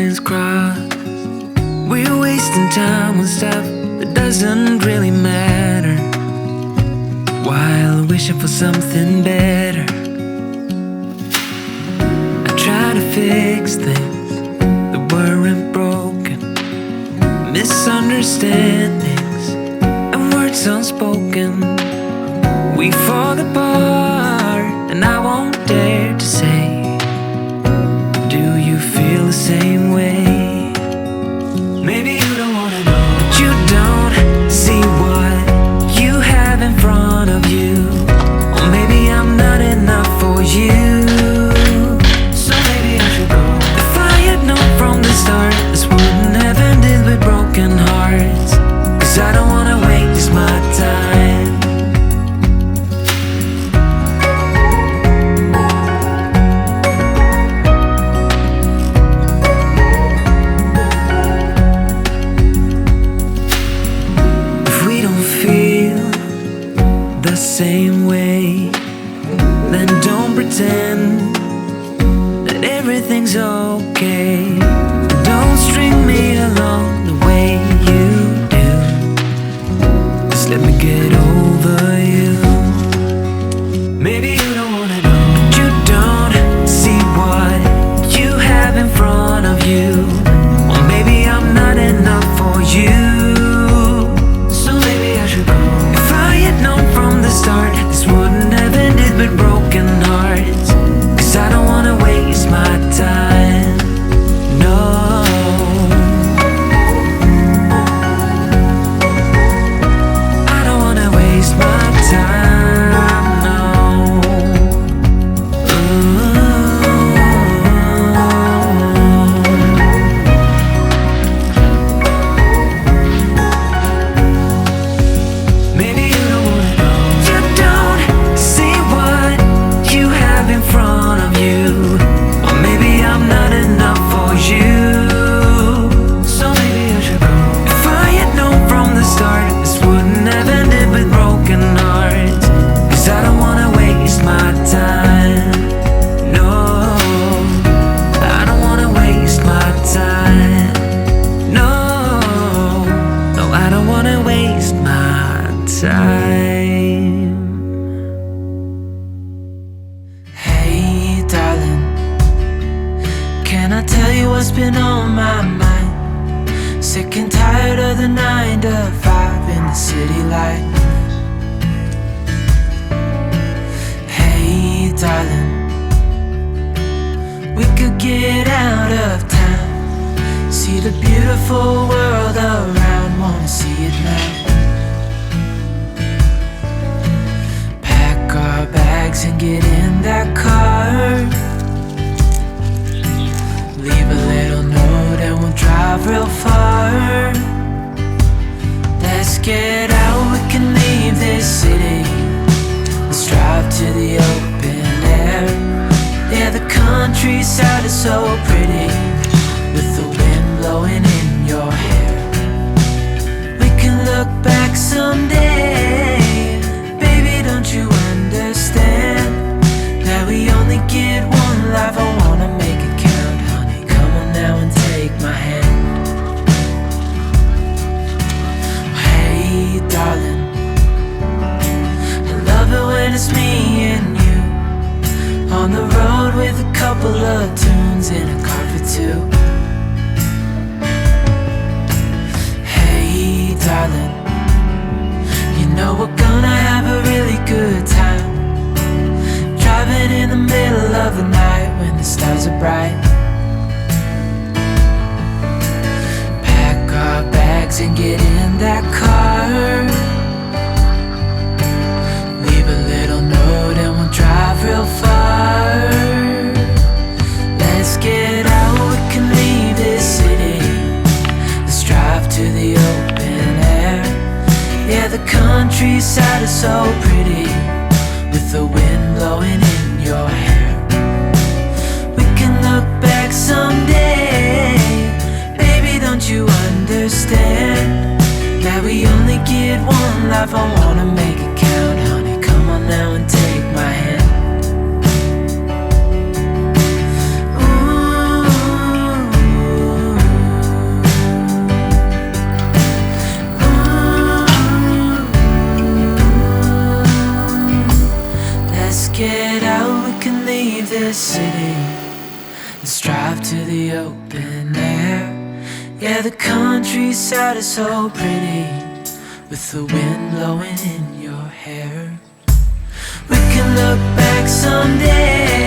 lines crossed. We're wasting time on stuff that doesn't really matter, while wishing for something better. I try to fix things that weren't broken, misunderstandings and words unspoken. We fall apart and I won't dare to say, do you feel the same way? Maybe you don't wanna know, but you don't see what you have in front of you. Or maybe I'm not enough for you, so maybe I should go. If I had known from the start, this wouldn't have ended with broken hearts. 'Cause I don't wanna waste my time. Same way, then don't pretend that everything's okay. Don't string me along the way you do. Just let me get over you. Maybe you don't wanna know, but you don't see what you have in front of you. Or maybe I'm not enough for you, so maybe I should go. If I had known from the start, this wouldn't have ended with broken hearts. 'Cause I don't wanna waste my time, no. I don't wanna waste my time, no. Maybe you don't wanna know, you don't see what you have in front of you. Or maybe I'm not enough for you, so maybe I should go. If I had known from the start, this wouldn't have ended with broken hearts. 'Cause I don't wanna waste my time, no. I don't wanna waste my time, no. No, I don't wanna waste my time. Hey darling, can I tell you what's been on my mind? Sick and tired of the 9 to 5 in the city life. Hey darling, we could get out of town, see the beautiful world around, wanna see it now. Pack our bags and get in that car, leave a little note and we'll drive real far. Let's get out, we can leave this city. Let's drive to the open air. Yeah, the countryside is so pretty, with the wind blowing in your hair. We can look back someday, baby, don't you understand that we only get one life? I wanna make it count, honey, come on now and take my hand. Hey darling, I love it when it's me and you, on the road with a couple of tunes in a car for two. Hey darling, you know we're gonna have a really good time, driving in the middle of the night when the stars are bright. Pack our bags and get in that car, leave a little note and we'll drive real far. Let's get out, we can leave this city. Let's drive to the open air. Yeah, the countryside is so pretty, with the wind blowing in your hair. We can look back someday, baby, don't you understand that we only get one life? I wanna make it count, honey, come on now and take my hand. Ooh. Let's drive to the open air. Yeah, the countryside is so pretty, with the wind blowing in your hair. We can look back someday